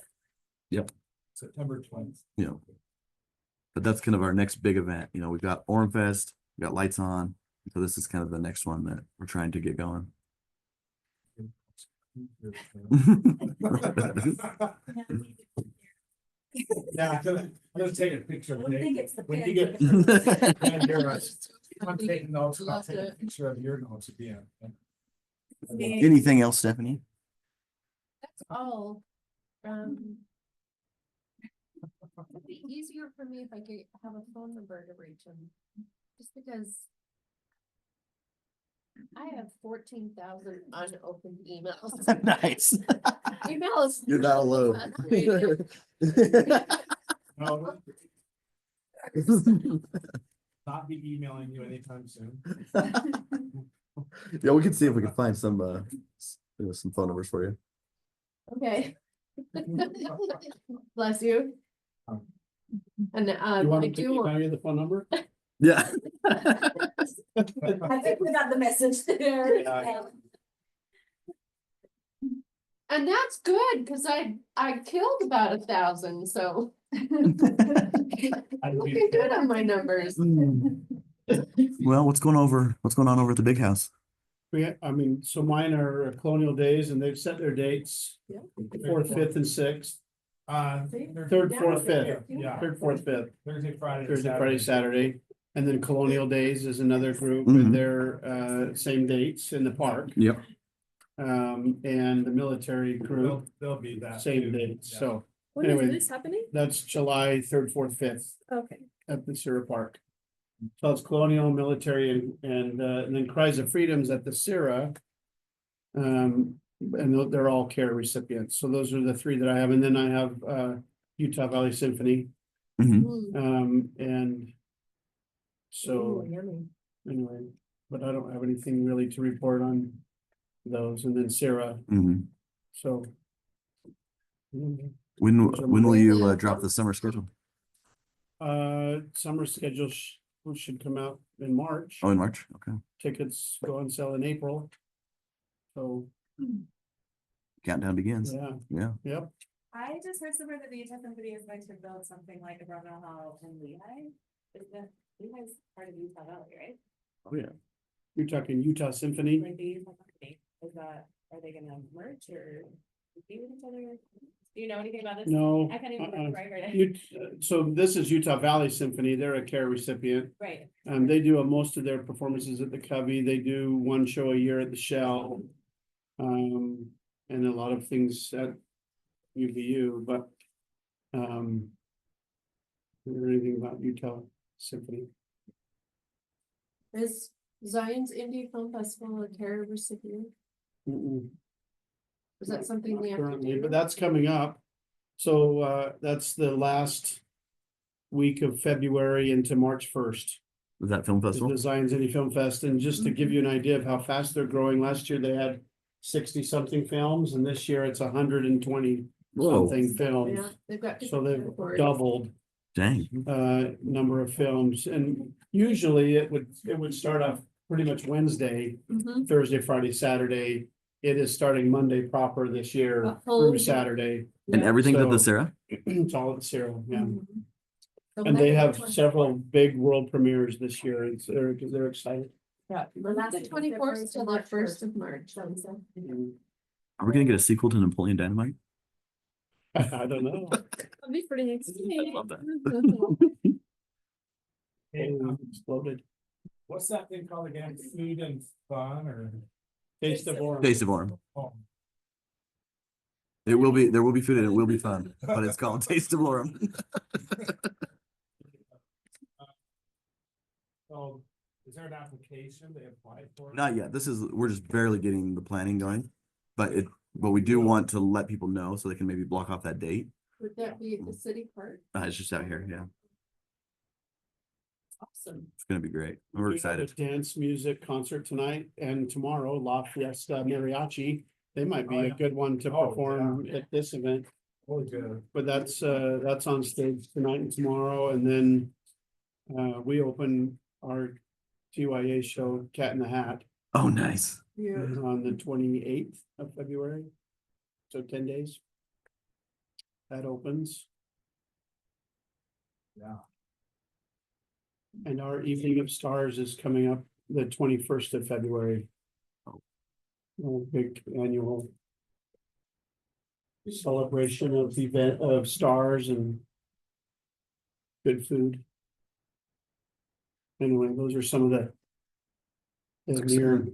September 20th. But that's kind of our next big event. We've got Orem Fest, we've got Lights On. So this is kind of the next one that we're trying to get going. Yeah, I'm gonna take a picture. I think it's the When you pen. get. when you're, I'm taking notes, I'll take a picture of your notes at the end. Anything else, Stephanie? That's all. It'd be easier for me if I could have a phone number to reach them, just because. I have 14,000 unopened emails. Nice. Emails. You're not alone. No, not be emailing you anytime soon. Yeah, we can see if we can find some phone numbers for you. Okay. Bless you. And, You I want to do want. email you the phone number? Yeah. I think we got the message there. Yeah. And that's good, cause I killed about 1,000, so. Looking good on my numbers. Well, what's going on over at the big house? I mean, so mine are Colonial Days and they've set their dates, Yeah. 4th, 5th and 6th, Third, 3rd, 4th, 5th, Yeah, 3rd, 4th, 5th, Thursday, Friday. Thursday, Friday, Saturday. And then Colonial Days is another group Mhm. and they're same dates in the park. Yep. And the military group, They'll be that. same too. dates, Yeah. so When is Anyway. this happening? that's July 3rd, 4th, 5th Okay. at the Sierra Park. So it's Colonial, military and then Cries of Freedom's at the Sierra. And they're all care recipients, so those are the 3 that I have, and then I have Utah Valley Symphony, Mhm. and. So anyway, but I don't have anything really to report on those, and then Sarah, Mhm. so. When will you Yeah. drop the summer schedule? Summer schedule should come out in March. Oh, in March. Okay. Tickets go on sale in April. So, Countdown begins. yeah, Yeah. yep, I just heard somewhere that the Utah Symphony is going to build something like a Brownell Hall in Lehigh. Is that, Lehigh's part of Utah Valley, right? Oh, yeah. you're talking Utah Symphony. Like the Utah Symphony, is that, are they gonna merge or compete with each other? Do you know anything about this? No, I can't even remember where I heard it. so this is Utah Valley Symphony, they're a care recipient. Right, They do most of their performances at the Covey, they do one show a year at the Shell. And a lot of things at UVU, but. Is there anything about Utah Symphony? Is Zion's Indie Film Festival a care recipient? Mm-mm, Is that something we have to currently, do? but that's coming up. So that's the last week of February into March 1st. Was that film Is festival? the Zion's Indie Film Fest, and just to give you an idea of how fast they're growing, last year they had 60-something films, and this year it's 120 Whoa. something Yeah, films. they've got. So they've different categories. doubled Dang. number of films, and usually it would start off pretty much Wednesday, Mhm. Thursday, Friday, Saturday. It is starting Monday proper this year A whole through day. Saturday. And Yeah. everything's at the So- Sarah? It's all at Cyril, yeah. Mhm. So And they Monday, have 20 several big world premieres this year, because they're excited. Yeah, Monday the 24th to the 1st of March. Are we gonna get a sequel to Napoleon Dynamite? I don't know. That'd be pretty exciting. I love that. Hey, Exploded. what's that thing called again? Food and fun or? Taste of Orem. Taste of Orem. Oh, There will be food and it will be fun, but it's called Taste of Orem. So is there an application they apply for? Not yet. We're just barely getting the planning going, but we do want to let people know so they can maybe block off that date. Would that be at the city park? It's just out here. Yeah. Awesome. It's gonna be great. We We're have a excited. Dance music concert tonight and tomorrow, La Fiesta Mariachi. They might be Oh, a yeah. good one to Oh, perform yeah. at this event. Really good. But that's on stage tonight and tomorrow, and then we open our TYA show, Cat in the Hat, Oh, nice. Yeah. on the 28th of February. So 10 days. That opens, Yeah. and our Evening of Stars is coming up the 21st of February. Big annual celebration of the event of stars and good food. Anyway, those are some of the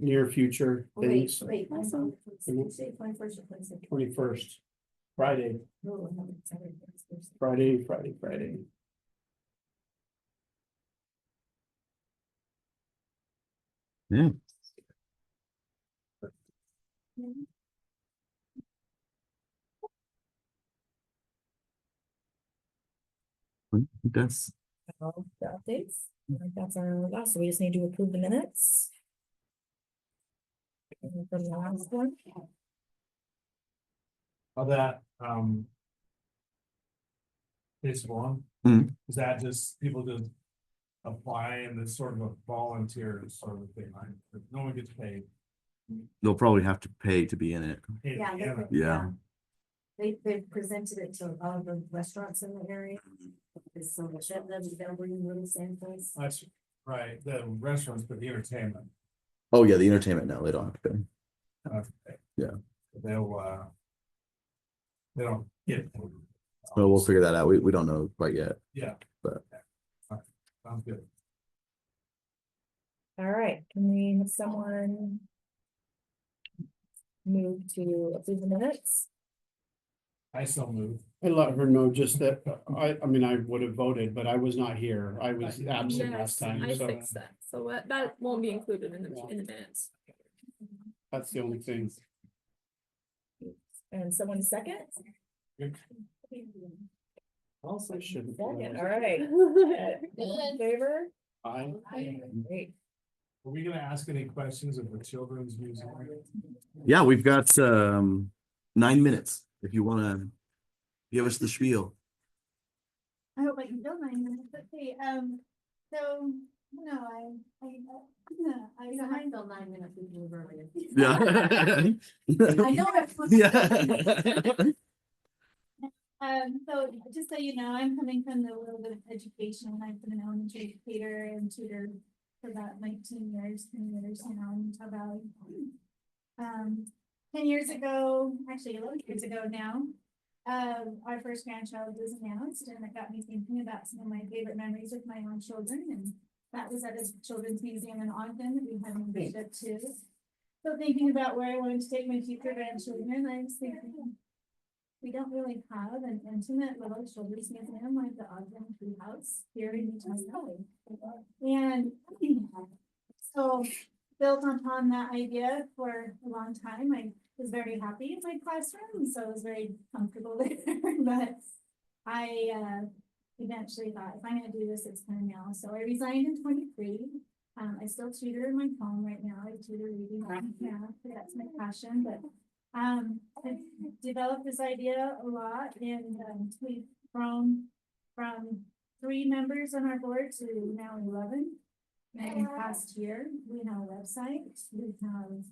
near future things. Wait. Awesome. Say 21st or 22nd. 21st, Friday, No, I haven't said it. It's Thursday. Friday. Yeah. That's all the updates. I think that's our last, so we just need to approve the minutes. And from the last one. Of that, this one, Mhm. is that just people just apply and it's sort of a volunteer sort of thing, right? No one gets paid. They'll probably have to pay to be in it. Paid Yeah, to they- get it. Yeah. They presented it to all of the restaurants in the area. So they'll bring little samples. That's right, the restaurants, but the entertainment. Oh, yeah, the entertainment now, they don't have to pay. Okay. Yeah. They'll. They don't get. paid. Well, we'll figure that out. We don't know quite yet. Yeah. But- Okay. Sounds good. All right, can we have someone move to approve the minutes? I still move. I let her know just that, I mean, I would have voted, but I was not here. I was absent last Yes, time, I so fixed that, so that won't be included in the minutes. that's the only thing. And someone second? Also shouldn't. Second, all right. All in favor? I, Great. Are we gonna ask any questions of the children's museum? Yeah, we've got 9 minutes if you wanna give us the spiel. I hope I can fill 9 minutes, but hey, so, no, I You don't have to fill 9 minutes with you earlier. Yeah. I know that's what- Yeah. So just so you know, I'm coming from the world of education. I've been an elementary educator and tutor for about 19 years, 10 years now in Utah Valley. 10 years ago, actually 11 years ago now, our first grandchild was announced, and it got me thinking about some of my favorite memories with my own children, and that was at a children's museum in Ogden that we had a visit to. So thinking about where I wanted to take my future grandchildren, I was thinking, we don't really have an intimate little children's museum like the Ogden Tree House here in Utah Valley. And so built upon that idea for a long time, I was very happy in my classroom, so I was very comfortable there, but I eventually thought, if I'm gonna do this, it's time now. So I resigned in 23. I still tutor in my home right now. I tutor reading, math, that's my passion, but I developed this idea a lot, and we've grown from 3 members on our board to now 11. In the past year, we have a website, we have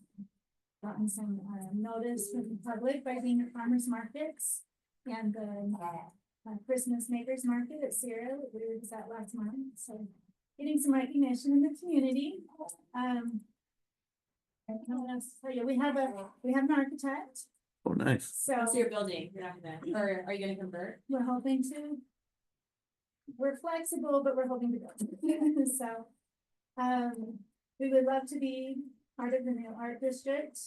gotten some notice from the public by being at farmers markets and the Christmas makers market at Sierra, we were just at last month, so getting some recognition in the community. I don't know what else to tell you. We have an architect, Oh, nice. So so you're building, you're not gonna, or are you gonna convert? we're hoping to. We're flexible, but we're hoping to go. So, we would love to be part of the new art district.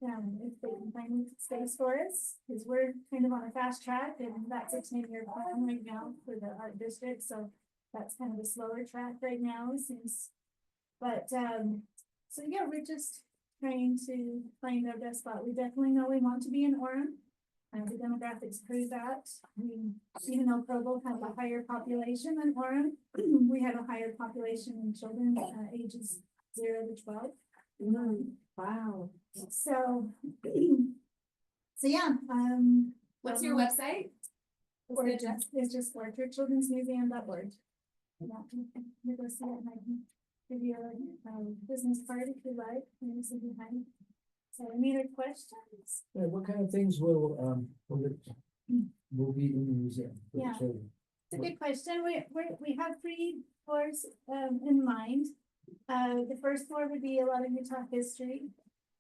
If they can find space for us, because we're kind of on a fast track, and that's a 10-year plan right now for the art district, so that's kind of a slower track right now, since. But, so yeah, we're just trying to find our best spot. We definitely know we want to be in Orem. The demographics prove that. I mean, even though Provo has a higher population than Orem, we have a higher population in children, ages 0 to 12. Wow. So, yeah, What's your website? it's just orchardchildrensmuseum.org. Yeah, you go see it, and I can give you a business card if you like, maybe some behind. So any other questions? What kind of things will be in the museum? for the Yeah. children? It's a good question. We have 3 floors in mind. The first floor would be a lot of Utah history.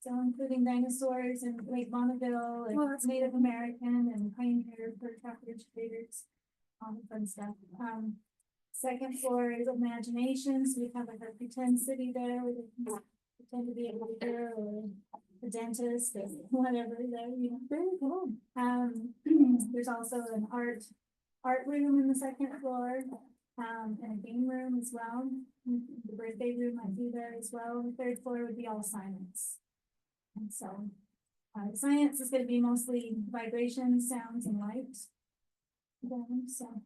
So including dinosaurs and Lake Bonneville and Oh, that's Native American and pioneer for trapper educators, all the fun stuff. Second floor is imaginations. We have like a pretend city there where they can pretend to be a lawyer or a dentist or whatever there, you know. Very cool. There's also an art room in the second floor, and a game room as well. The birthday room might be there as well. The third floor would be all science. And so, science is gonna be mostly vibration, sounds, and light. So,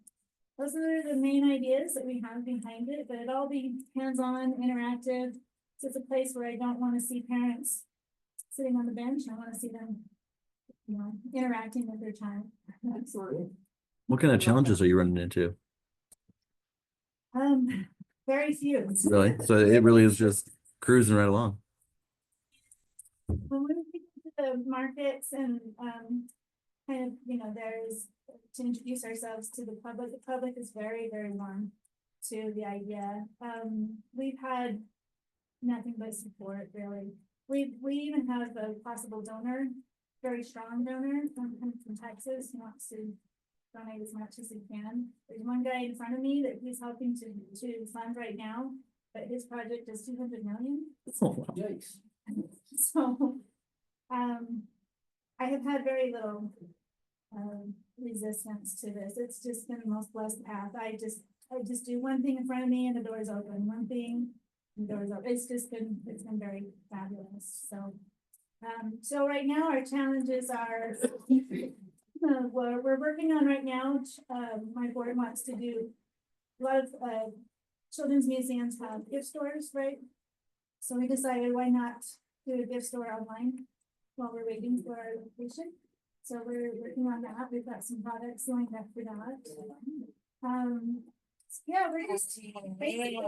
those are the main ideas that we have behind it, but it all be hands-on, interactive. So it's a place where I don't wanna see parents sitting on the bench, I wanna see them, you know, interacting with their child. Excellent. What kind of challenges are you running into? Very few. Really? So it really is just cruising right along. When we get to the markets and, kind of, you know, there's to introduce ourselves to the public is very, very warm to the idea. We've had nothing but support, really. We even have a possible donor, very strong donor from Texas, who wants to donate as much as he can. There's one guy in front of me that he's helping to fund right now, but his project is 200 million. Oh, wow. Yikes. So, I have had very little, resistance to this. It's just been the most blessed path. I just do one thing in front of me and the door's open, one thing, and the door's open. It's been very fabulous. So, so right now our challenges are, what we're working on right now, my board wants to do a lot of, children's museums have gift stores, right? So we decided why not do a gift store online while we're waiting for our location. So we're working on that. We've got some products lined up for that. Yeah, we're just basically,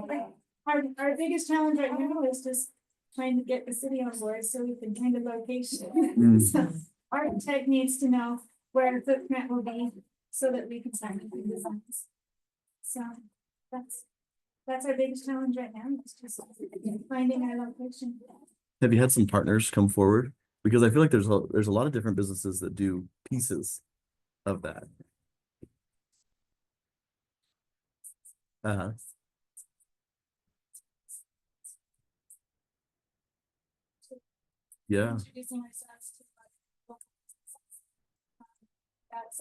our biggest challenge right now is just trying to get the city on board so we can find a location. So architect needs to know where the footprint will be so that we can start making designs. So that's our biggest challenge right now. It's just finding our location. Have you had some partners come forward? Because I feel like there's a lot of different businesses that do pieces of that. Uh-huh. Yeah. Introducing ourselves to that's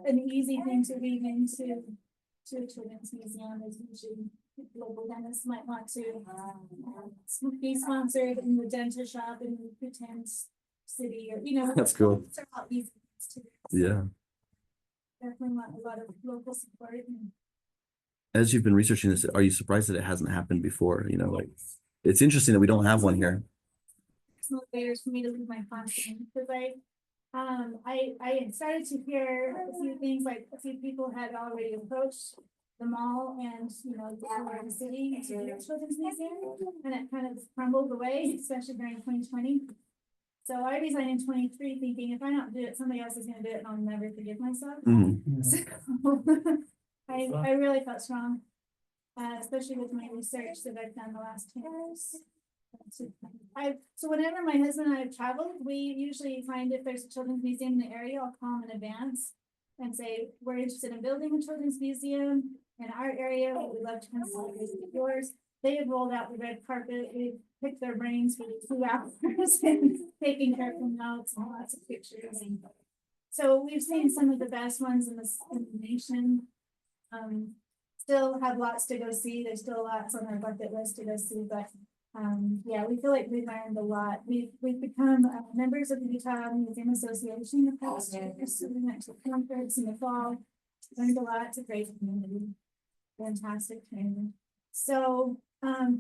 an easy thing to weave into a children's museum is usually local dentists might want to be sponsored in the dental shop in Putin's city, or you know. That's cool. Those are all easy things to do. So Yeah. definitely want a lot of local support. And As you've been researching this, are you surprised that it hasn't happened before? You know, like it's interesting that we don't have one here. it's motivators for me to leave my classroom because I had started to hear a few things, like a few people had already approached the mall and, you know, the city to do a children's museum, and it kind of crumbled away, especially during 2020. So I resigned in 23 thinking if I don't do it, somebody else is gonna do it and I'll never forgive myself. So, I really felt strong, especially with my research that I've done the last 10 years. So whenever my husband and I have traveled, we usually find if there's a children's museum in the area, I'll call them in advance and say, we're interested in building a children's museum in our area. We'd love to come see yours. They have rolled out the red carpet. We picked their brains for 2 hours and taking careful notes and lots of pictures. And so we've seen some of the best ones in the nation. Still have lots to go see. There's still lots on our bucket list to go see, but yeah, we feel like we've learned a lot. We've become members of the Utah Museum Association the past years. So we went to a conference in the fall, learned a lot. It's a great community, fantastic training. So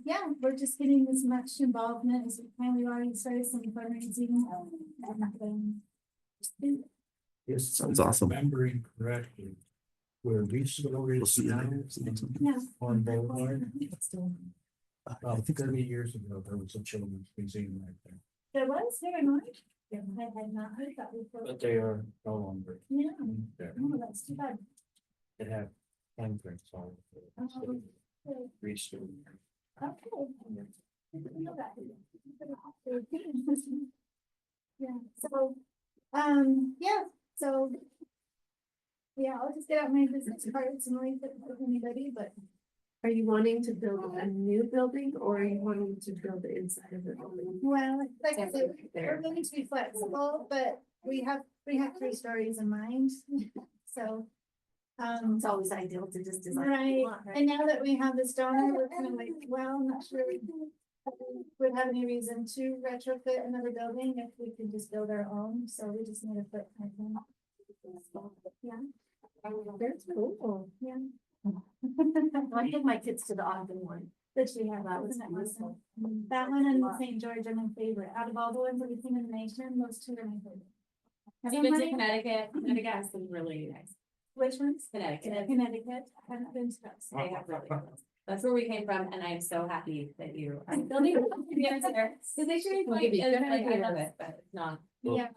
yeah, we're just getting as much involvement as we can. We've already started some fundraising. Yes, Sounds awesome. Remembering correctly, where we should already see Yeah. on Boulevard. About 30 years ago, there was a children's museum right there, There was, very much. Yeah, I had not heard that before. but they are no longer Yeah, there. oh, that's too bad. It had handprints all over it. Oh, Reached through. okay. I didn't know that. Yeah, so, yeah, so. Yeah, I'll just get out my business cards and leave it with anybody, but. Are you wanting to build a new building or are you wanting to build the inside of the building? Well, like I said, There. we're going to be flexible, but we have 3 stories in mind, so. It's always ideal to just design. what Right, you want, and now that we have this donor, we're kind of like, well, I'm not sure we would have any reason to retrofit another building if we could just build our own, so we just need a footprint. Yeah. That's cool. Yeah. I took my kids to the Ogden one. That she had, that was awesome. That one and the St. George are my favorite. Out of all the ones that we've seen in the nation, those two are my favorite. Have I've you been to been? Connecticut. Connecticut has some really nice. Which ones? Connecticut. Connecticut. I haven't been to those. They have really good ones. That's where we came from, and I'm so happy that you are building the answer. Because they should like, I love it, but it's not. Yeah.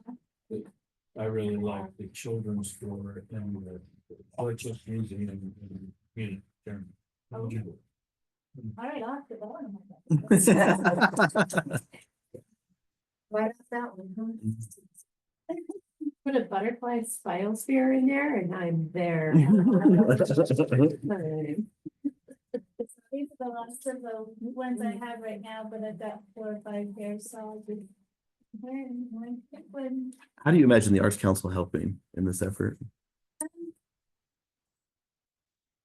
I really like the children's store and the Purchase Museum and community center. All right, I'll have to go on that. Right off that one. Put a butterfly biosphere in there and I'm there. These are the last of the ones I have right now, but I've got 4 or 5 pairs, so I'll be. How do you imagine the Arts Council helping in this effort?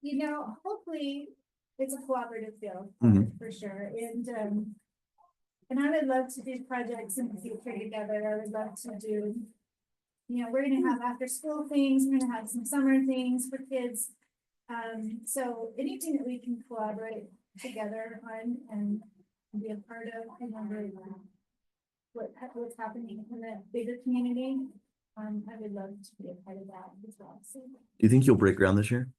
You know, hopefully it's a cooperative deal Mhm. for sure, and I would love to do projects in the future together. I would love to do. You know, we're gonna have after school things, we're gonna have some summer things for kids. So anything that we can collaborate together on and be a part of, you know, what's happening in the bigger community. I would love to be a part of that as well. So, Do you think you'll break ground this year?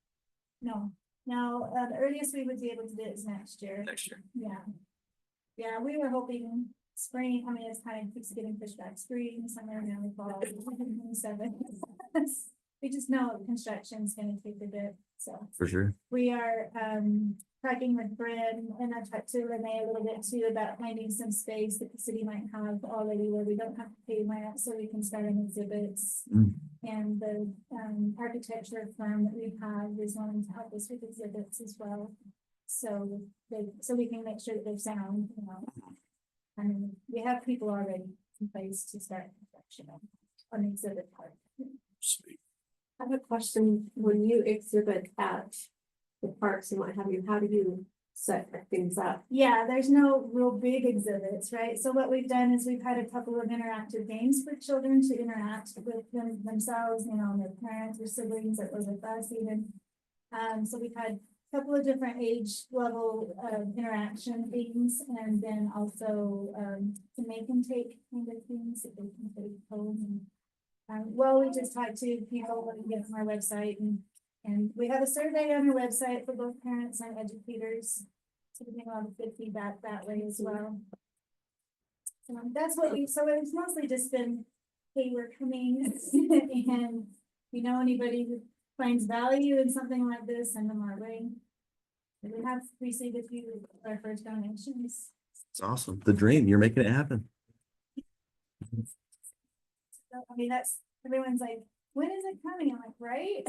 no, the earliest we would be able to do it is next year. Next year. Yeah. Yeah, we were hoping spring, I mean, it's kind of keeps getting pushed back, spring, summer, now we fall, 2027. We just know construction's gonna take a bit, so. For sure. We are, talking with Brad and I talked to Renee a little bit too about finding some space that the city might have already where we don't have to pay rent, so we can start an exhibits. Mm. And the, architecture firm that we have is wanting to help us with exhibits as well. So we can make sure that they're sound, you know. I mean, we have people already in place to start construction on the exhibit part. I have a question. When you exhibit at the parks and what have you, how do you set things up? Yeah, there's no real big exhibits, right? So what we've done is we've had a couple of interactive games for children to interact with themselves, you know, their parents or siblings that was with us even. So we've had a couple of different age level interaction things, and then also to make and take kind of things that they can take home. And well, we just talked to people that we get from our website, and we have a survey on our website for both parents and educators. So we get a lot of good feedback that way as well. So that's what so it's mostly just been, hey, we're coming and you know, anybody who finds value in something like this, send them our way. And we have received a few of our first donations. It's awesome. The dream, you're making it happen. So, I mean, that's, everyone's like, when is it coming? I'm like, right?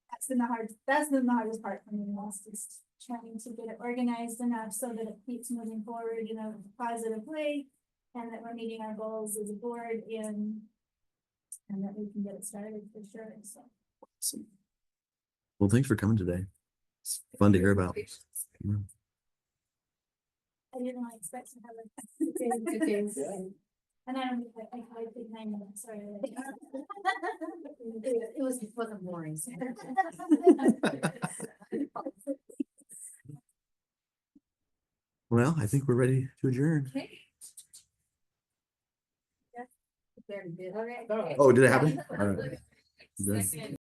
That's been the hardest part for me, was just trying to get it organized enough so that it keeps moving forward in a positive way. And that we're meeting our goals as a board and that we can get it started for sure, so. Awesome. Well, thanks for coming today. It's fun to hear about. Yeah. I didn't really expect to have a. And I don't, I think 9 minutes, sorry. It wasn't boring. Well, I think we're ready to adjourn. Very good. Okay. Oh, did it happen? All right. Good. Second.